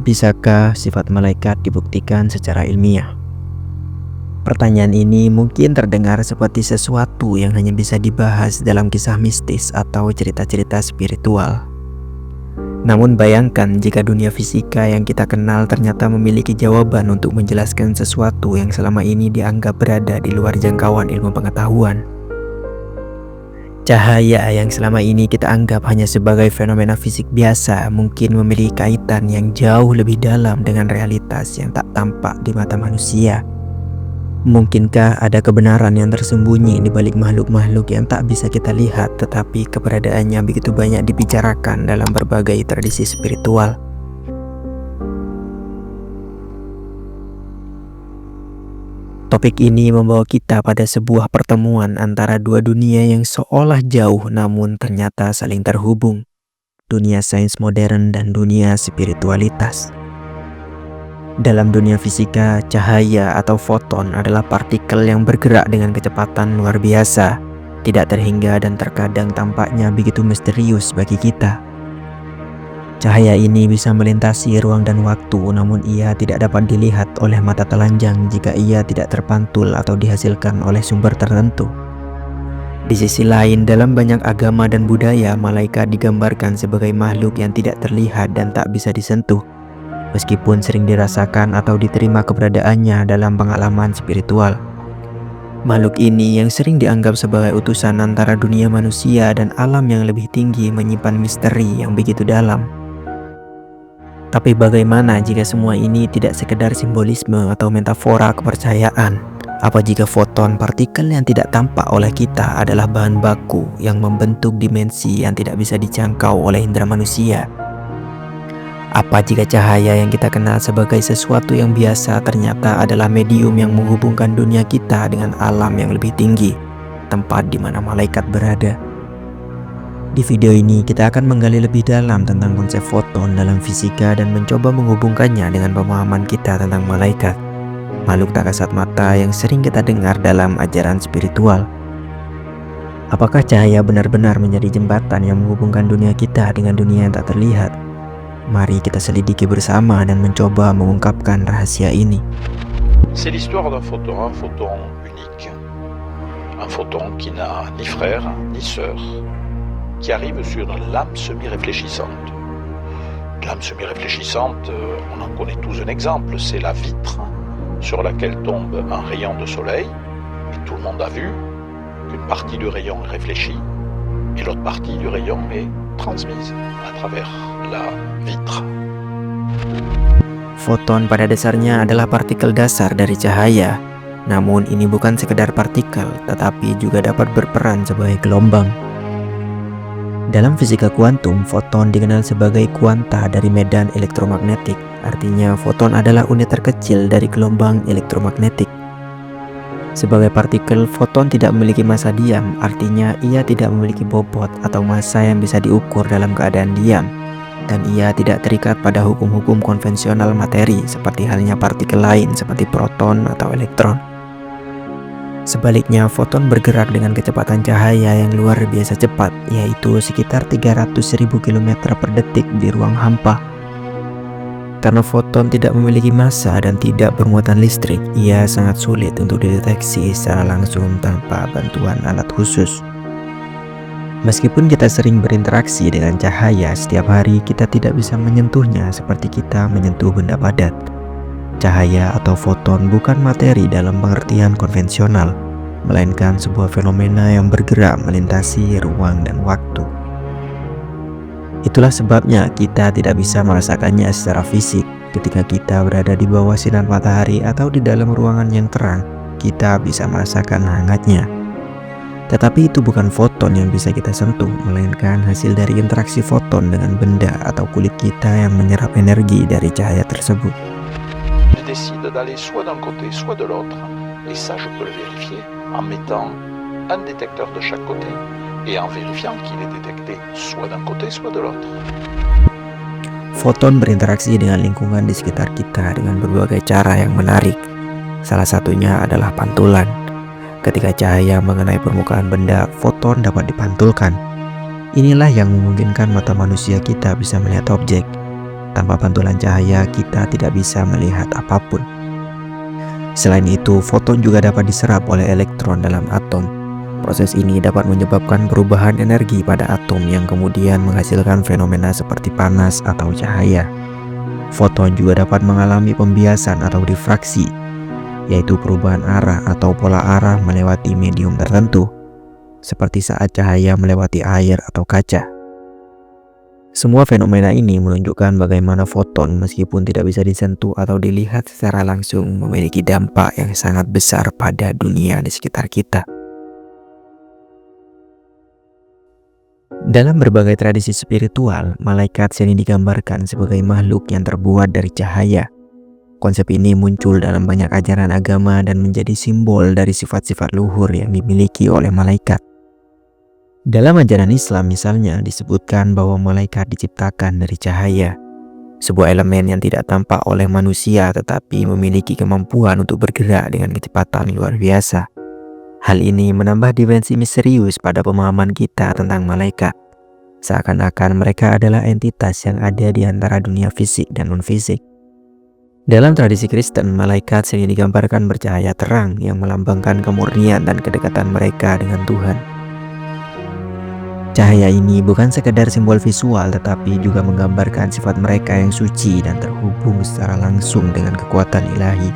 Bisakah sifat malaikat dibuktikan secara ilmiah? Pertanyaan ini mungkin terdengar seperti sesuatu yang hanya bisa dibahas dalam kisah mistis atau cerita-cerita spiritual. Namun bayangkan jika dunia fisika yang kita kenal ternyata memiliki jawaban untuk menjelaskan sesuatu yang selama ini dianggap berada di luar jangkauan ilmu pengetahuan. Cahaya yang selama ini kita anggap hanya sebagai fenomena fisik biasa mungkin memiliki kaitan yang jauh lebih dalam dengan realitas yang tak tampak di mata manusia. Mungkinkah ada kebenaran yang tersembunyi di balik makhluk-makhluk yang tak bisa kita lihat tetapi keberadaannya begitu banyak dibicarakan dalam berbagai tradisi spiritual? Topik ini membawa kita pada sebuah pertemuan antara dua dunia yang seolah jauh namun ternyata saling terhubung. Dunia sains modern dan dunia spiritualitas. Dalam dunia fisika, cahaya atau foton adalah partikel yang bergerak dengan kecepatan luar biasa, tidak terhingga dan terkadang tampaknya begitu misterius bagi kita. Cahaya ini bisa melintasi ruang dan waktu, namun ia tidak dapat dilihat oleh mata telanjang jika ia tidak terpantul atau dihasilkan oleh sumber tertentu. Di sisi lain, dalam banyak agama dan budaya, malaikat digambarkan sebagai makhluk yang tidak terlihat dan tak bisa disentuh, meskipun sering dirasakan atau diterima keberadaannya dalam pengalaman spiritual. Makhluk ini yang sering dianggap sebagai utusan antara dunia manusia dan alam yang lebih tinggi menyimpan misteri yang begitu dalam. Tapi bagaimana jika semua ini tidak sekedar simbolisme atau metafora kepercayaan? Apa jika foton partikel yang tidak tampak oleh kita adalah bahan baku yang membentuk dimensi yang tidak bisa dijangkau oleh indera manusia? Apa jika cahaya yang kita kenal sebagai sesuatu yang biasa ternyata adalah medium yang menghubungkan dunia kita dengan alam yang lebih tinggi, tempat di mana malaikat berada? Di video ini kita akan menggali lebih dalam tentang konsep foton dalam fisika dan mencoba menghubungkannya dengan pemahaman kita tentang malaikat, makhluk tak kasat mata yang sering kita dengar dalam ajaran spiritual. Apakah cahaya benar-benar menjadi jembatan yang menghubungkan dunia kita dengan dunia yang tak terlihat? Mari kita selidiki bersama dan mencoba mengungkapkan rahasia ini. C'est l'histoire d'un photon unique. Un photon qui n'a ni frère ni sœur, qui arrive sur une lame semi-réfléchissante. Lame semi-réfléchissante, on en connaît tous un exemple, c'est la vitre sur laquelle tombe un rayon de soleil, et tout le monde a vu qu'une partie du rayon est réfléchie, et l'autre partie du rayon est transmise à travers la vitre. Foton pada dasarnya adalah partikel dasar dari cahaya. Namun ini bukan sekedar partikel, tetapi juga dapat berperan sebagai gelombang. Dalam fisika kuantum, foton dikenal sebagai kuanta dari medan elektromagnetik. Artinya foton adalah unit terkecil dari gelombang elektromagnetik. Sebagai partikel, foton tidak memiliki massa diam, artinya ia tidak memiliki bobot atau massa yang bisa diukur dalam keadaan diam. Dan ia tidak terikat pada hukum-hukum konvensional materi seperti halnya partikel lain seperti proton atau elektron. Sebaliknya, foton bergerak dengan kecepatan cahaya yang luar biasa cepat, yaitu sekitar 300.000 km per detik di ruang hampa. Karena foton tidak memiliki massa dan tidak bermuatan listrik, ia sangat sulit untuk dideteksi secara langsung tanpa bantuan alat khusus. Meskipun kita sering berinteraksi dengan cahaya setiap hari, kita tidak bisa menyentuhnya seperti kita menyentuh benda padat. Cahaya atau foton bukan materi dalam pengertian konvensional, melainkan sebuah fenomena yang bergerak melintasi ruang dan waktu. Itulah sebabnya kita tidak bisa merasakannya secara fisik. Ketika kita berada di bawah sinar matahari atau di dalam ruangan yang terang, kita bisa merasakan hangatnya. Tetapi itu bukan foton yang bisa kita sentuh, melainkan hasil dari interaksi foton dengan benda atau kulit kita yang menyerap energi dari cahaya tersebut. Je décide d'aller soit d'un côté, soit de l'autre. Et ça, je peux le vérifier en mettant un détecteur de chaque côté et en vérifiant qu'il est détecté soit d'un côté, soit de l'autre. Foton berinteraksi dengan lingkungan di sekitar kita dengan berbagai cara yang menarik. Salah satunya adalah pantulan. Ketika cahaya mengenai permukaan benda, foton dapat dipantulkan. Inilah yang memungkinkan mata manusia kita bisa melihat objek. Tanpa pantulan cahaya, kita tidak bisa melihat apapun. Selain itu, foton juga dapat diserap oleh elektron dalam atom. Proses ini dapat menyebabkan perubahan energi pada atom yang kemudian menghasilkan fenomena seperti panas atau cahaya. Foton juga dapat mengalami pembiasan atau difraksi, yaitu perubahan arah atau pola arah melewati medium tertentu, seperti saat cahaya melewati air atau kaca. Semua fenomena ini menunjukkan bagaimana foton, meskipun tidak bisa disentuh atau dilihat secara langsung, memiliki dampak yang sangat besar pada dunia di sekitar kita. Dalam berbagai tradisi spiritual, malaikat sering digambarkan sebagai makhluk yang terbuat dari cahaya. Konsep ini muncul dalam banyak ajaran agama dan menjadi simbol dari sifat-sifat luhur yang dimiliki oleh malaikat. Dalam ajaran Islam misalnya disebutkan bahwa malaikat diciptakan dari cahaya, sebuah elemen yang tidak tampak oleh manusia tetapi memiliki kemampuan untuk bergerak dengan kecepatan luar biasa. Hal ini menambah dimensi misterius pada pemahaman kita tentang malaikat. Seakan-akan mereka adalah entitas yang ada di antara dunia fisik dan non-fisik. Dalam tradisi Kristen, malaikat sering digambarkan bercahaya terang yang melambangkan kemurnian dan kedekatan mereka dengan Tuhan. Cahaya ini bukan sekedar simbol visual tetapi juga menggambarkan sifat mereka yang suci dan terhubung secara langsung dengan kekuatan ilahi.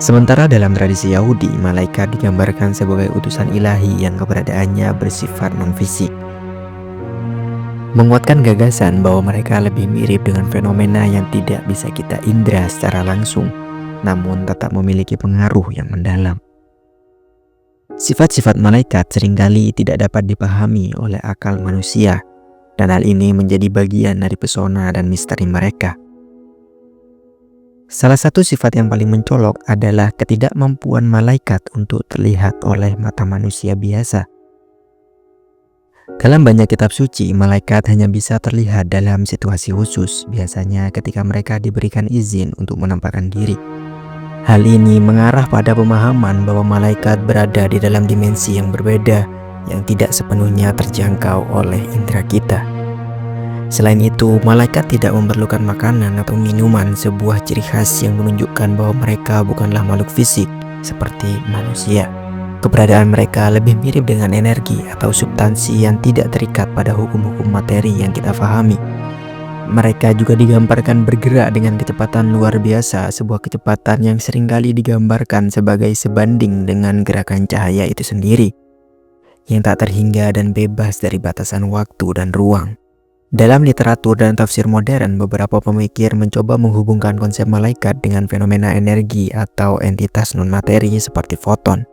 Sementara dalam tradisi Yahudi, malaikat digambarkan sebagai utusan ilahi yang keberadaannya bersifat non-fisik, menguatkan gagasan bahwa mereka lebih mirip dengan fenomena yang tidak bisa kita indra secara langsung, namun tetap memiliki pengaruh yang mendalam. Sifat-sifat malaikat seringkali tidak dapat dipahami oleh akal manusia, dan hal ini menjadi bagian dari pesona dan misteri mereka. Salah satu sifat yang paling mencolok adalah ketidakmampuan malaikat untuk terlihat oleh mata manusia biasa. Dalam banyak kitab suci, malaikat hanya bisa terlihat dalam situasi khusus, biasanya ketika mereka diberikan izin untuk menampakkan diri. Hal ini mengarah pada pemahaman bahwa malaikat berada di dalam dimensi yang berbeda, yang tidak sepenuhnya terjangkau oleh indera kita. Selain itu, malaikat tidak memerlukan makanan atau minuman, sebuah ciri khas yang menunjukkan bahwa mereka bukanlah makhluk fisik seperti manusia. Keberadaan mereka lebih mirip dengan energi atau substansi yang tidak terikat pada hukum-hukum materi yang kita pahami. Mereka juga digambarkan bergerak dengan kecepatan luar biasa, sebuah kecepatan yang seringkali digambarkan sebagai sebanding dengan gerakan cahaya itu sendiri, yang tak terhingga dan bebas dari batasan waktu dan ruang. Dalam literatur dan tafsir modern, beberapa pemikir mencoba menghubungkan konsep malaikat dengan fenomena energi atau entitas non-materi seperti foton.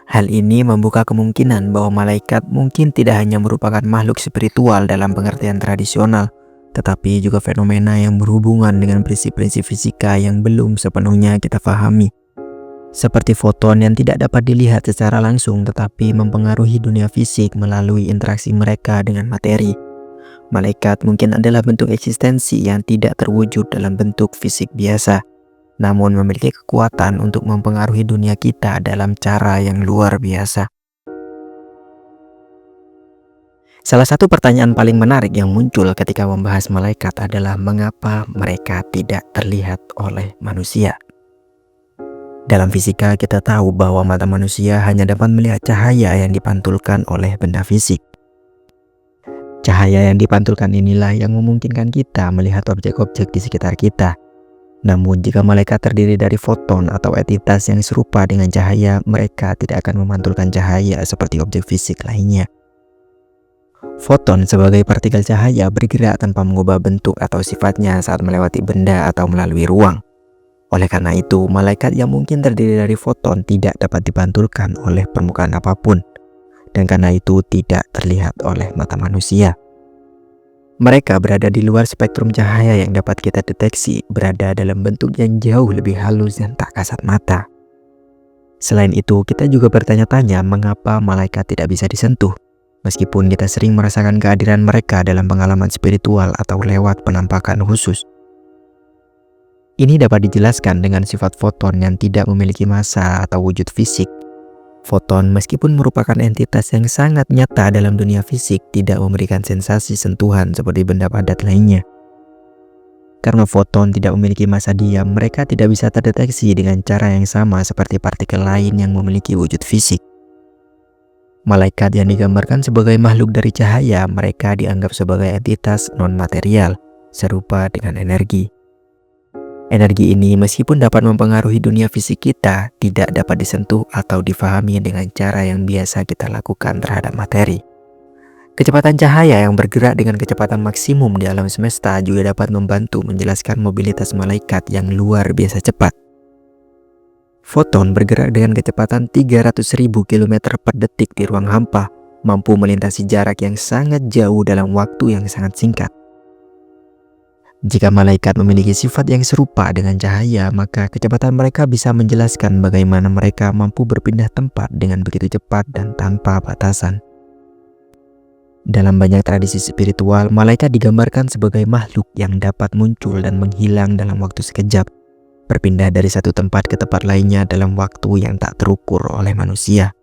Hal ini membuka kemungkinan bahwa malaikat mungkin tidak hanya merupakan makhluk spiritual dalam pengertian tradisional, tetapi juga fenomena yang berhubungan dengan prinsip-prinsip fisika yang belum sepenuhnya kita pahami. Seperti foton yang tidak dapat dilihat secara langsung tetapi mempengaruhi dunia fisik melalui interaksi mereka dengan materi. Malaikat mungkin adalah bentuk eksistensi yang tidak terwujud dalam bentuk fisik biasa, namun memiliki kekuatan untuk mempengaruhi dunia kita dalam cara yang luar biasa. Salah satu pertanyaan paling menarik yang muncul ketika membahas malaikat adalah mengapa mereka tidak terlihat oleh manusia. Dalam fisika kita tahu bahwa mata manusia hanya dapat melihat cahaya yang dipantulkan oleh benda fisik. Cahaya yang dipantulkan inilah yang memungkinkan kita melihat objek-objek di sekitar kita. Namun jika malaikat terdiri dari foton atau entitas yang serupa dengan cahaya, mereka tidak akan memantulkan cahaya seperti objek fisik lainnya. Foton sebagai partikel cahaya bergerak tanpa mengubah bentuk atau sifatnya saat melewati benda atau melalui ruang. Oleh karena itu, malaikat yang mungkin terdiri dari foton tidak dapat dipantulkan oleh permukaan apapun, dan karena itu tidak terlihat oleh mata manusia. Mereka berada di luar spektrum cahaya yang dapat kita deteksi, berada dalam bentuk yang jauh lebih halus dan tak kasat mata. Selain itu, kita juga bertanya-tanya mengapa malaikat tidak bisa disentuh. Meskipun kita sering merasakan kehadiran mereka dalam pengalaman spiritual atau lewat penampakan khusus. Ini dapat dijelaskan dengan sifat foton yang tidak memiliki massa atau wujud fisik. Foton meskipun merupakan entitas yang sangat nyata dalam dunia fisik, tidak memberikan sensasi sentuhan seperti benda padat lainnya. Karena foton tidak memiliki massa diam, mereka tidak bisa terdeteksi dengan cara yang sama seperti partikel lain yang memiliki wujud fisik. Malaikat yang digambarkan sebagai makhluk dari cahaya, mereka dianggap sebagai entitas non-material, serupa dengan energi. Energi ini meskipun dapat mempengaruhi dunia fisik kita, tidak dapat disentuh atau difahami dengan cara yang biasa kita lakukan terhadap materi. Kecepatan cahaya yang bergerak dengan kecepatan maksimum di alam semesta juga dapat membantu menjelaskan mobilitas malaikat yang luar biasa cepat. Foton bergerak dengan kecepatan 300.000 km per detik di ruang hampa, mampu melintasi jarak yang sangat jauh dalam waktu yang sangat singkat. Jika malaikat memiliki sifat yang serupa dengan cahaya, maka kecepatan mereka bisa menjelaskan bagaimana mereka mampu berpindah tempat dengan begitu cepat dan tanpa batasan. Dalam banyak tradisi spiritual, malaikat digambarkan sebagai makhluk yang dapat muncul dan menghilang dalam waktu sekejap, berpindah dari satu tempat ke tempat lainnya dalam waktu yang tak terukur oleh manusia.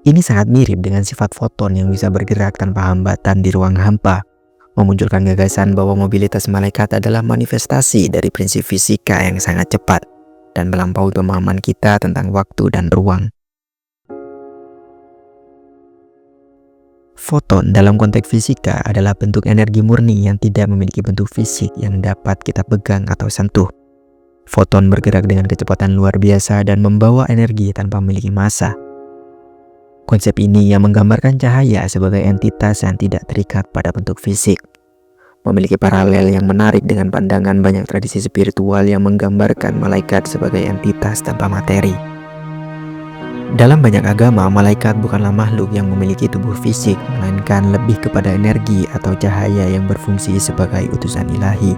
Ini sangat mirip dengan sifat foton yang bisa bergerak tanpa hambatan di ruang hampa, memunculkan gagasan bahwa mobilitas malaikat adalah manifestasi dari prinsip fisika yang sangat cepat dan melampaui pemahaman kita tentang waktu dan ruang. Foton dalam konteks fisika adalah bentuk energi murni yang tidak memiliki bentuk fisik yang dapat kita pegang atau sentuh. Foton bergerak dengan kecepatan luar biasa dan membawa energi tanpa memiliki massa. Konsep ini yang menggambarkan cahaya sebagai entitas yang tidak terikat pada bentuk fisik, memiliki paralel yang menarik dengan pandangan banyak tradisi spiritual yang menggambarkan malaikat sebagai entitas tanpa materi. Dalam banyak agama, malaikat bukanlah makhluk yang memiliki tubuh fisik, melainkan lebih kepada energi atau cahaya yang berfungsi sebagai utusan ilahi.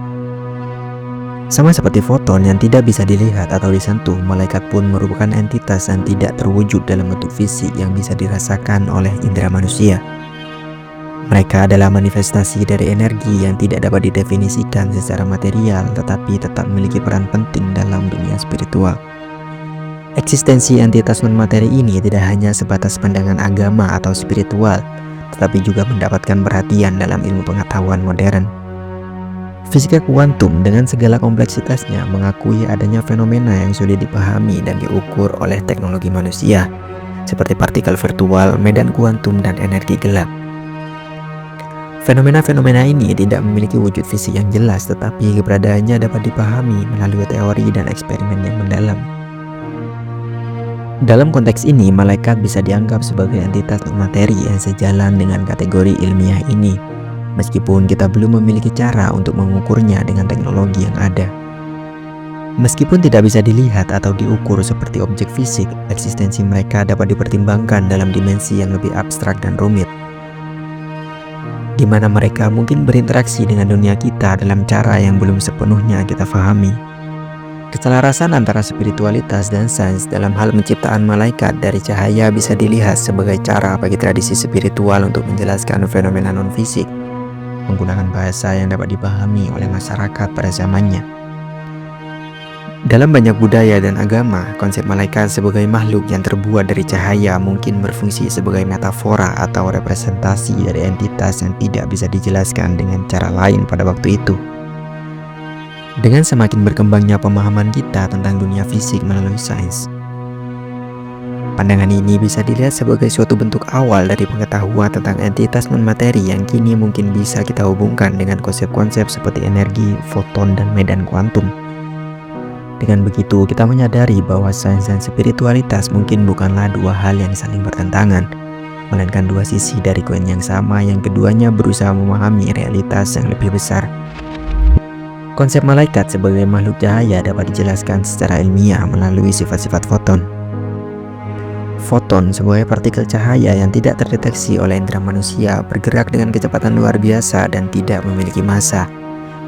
Sama seperti foton yang tidak bisa dilihat atau disentuh, malaikat pun merupakan entitas yang tidak terwujud dalam bentuk fisik yang bisa dirasakan oleh indera manusia. Mereka adalah manifestasi dari energi yang tidak dapat didefinisikan secara material, tetapi tetap memiliki peran penting dalam dunia spiritual. Eksistensi entitas non-materi ini tidak hanya sebatas pandangan agama atau spiritual, tetapi juga mendapatkan perhatian dalam ilmu pengetahuan modern. Fisika kuantum dengan segala kompleksitasnya mengakui adanya fenomena yang sulit dipahami dan diukur oleh teknologi manusia, seperti partikel virtual, medan kuantum, dan energi gelap. Fenomena-fenomena ini tidak memiliki wujud fisik yang jelas, tetapi keberadaannya dapat dipahami melalui teori dan eksperimen yang mendalam. Dalam konteks ini, malaikat bisa dianggap sebagai entitas non-materi yang sejalan dengan kategori ilmiah ini, meskipun kita belum memiliki cara untuk mengukurnya dengan teknologi yang ada. Meskipun tidak bisa dilihat atau diukur seperti objek fisik, eksistensi mereka dapat dipertimbangkan dalam dimensi yang lebih abstrak dan rumit, di mana mereka mungkin berinteraksi dengan dunia kita dalam cara yang belum sepenuhnya kita pahami. Keselarasan antara spiritualitas dan sains dalam hal penciptaan malaikat dari cahaya bisa dilihat sebagai cara bagi tradisi spiritual untuk menjelaskan fenomena non-fisik, menggunakan bahasa yang dapat dipahami oleh masyarakat pada zamannya. Dalam banyak budaya dan agama, konsep malaikat sebagai makhluk yang terbuat dari cahaya mungkin berfungsi sebagai metafora atau representasi dari entitas yang tidak bisa dijelaskan dengan cara lain pada waktu itu. Dengan semakin berkembangnya pemahaman kita tentang dunia fisik melalui sains, pandangan ini bisa dilihat sebagai suatu bentuk awal dari pengetahuan tentang entitas non-materi yang kini mungkin bisa kita hubungkan dengan konsep-konsep seperti energi, foton, dan medan kuantum. Dengan begitu, kita menyadari bahwa sains dan spiritualitas mungkin bukanlah dua hal yang saling bertentangan, melainkan dua sisi dari koin yang sama yang keduanya berusaha memahami realitas yang lebih besar. Konsep malaikat sebagai makhluk cahaya dapat dijelaskan secara ilmiah melalui sifat-sifat foton. Foton sebagai partikel cahaya yang tidak terdeteksi oleh indera manusia bergerak dengan kecepatan luar biasa dan tidak memiliki massa,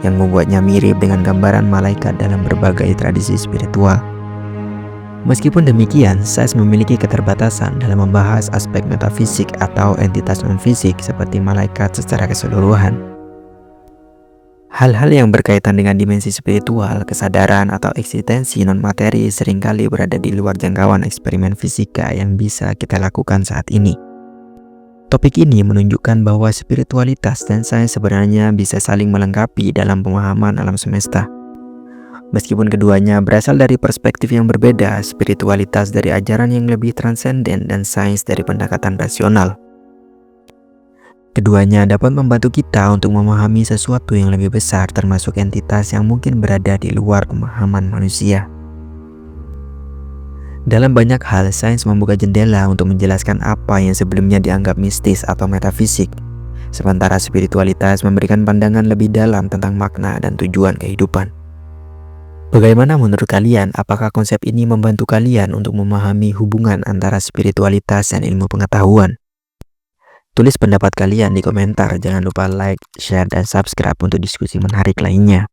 yang membuatnya mirip dengan gambaran malaikat dalam berbagai tradisi spiritual. Meskipun demikian, sains memiliki keterbatasan dalam membahas aspek metafisik atau entitas non-fisik seperti malaikat secara keseluruhan. Hal-hal yang berkaitan dengan dimensi spiritual, kesadaran, atau eksistensi non-materi seringkali berada di luar jangkauan eksperimen fisika yang bisa kita lakukan saat ini. Topik ini menunjukkan bahwa spiritualitas dan sains sebenarnya bisa saling melengkapi dalam pemahaman alam semesta. Meskipun keduanya berasal dari perspektif yang berbeda, spiritualitas dari ajaran yang lebih transenden dan sains dari pendekatan rasional. Keduanya dapat membantu kita untuk memahami sesuatu yang lebih besar, termasuk entitas yang mungkin berada di luar pemahaman manusia. Dalam banyak hal, sains membuka jendela untuk menjelaskan apa yang sebelumnya dianggap mistis atau metafisik, sementara spiritualitas memberikan pandangan lebih dalam tentang makna dan tujuan kehidupan. Bagaimana menurut kalian? Apakah konsep ini membantu kalian untuk memahami hubungan antara spiritualitas dan ilmu pengetahuan? Tulis pendapat kalian di komentar. Jangan lupa like, share, dan subscribe untuk diskusi menarik lainnya.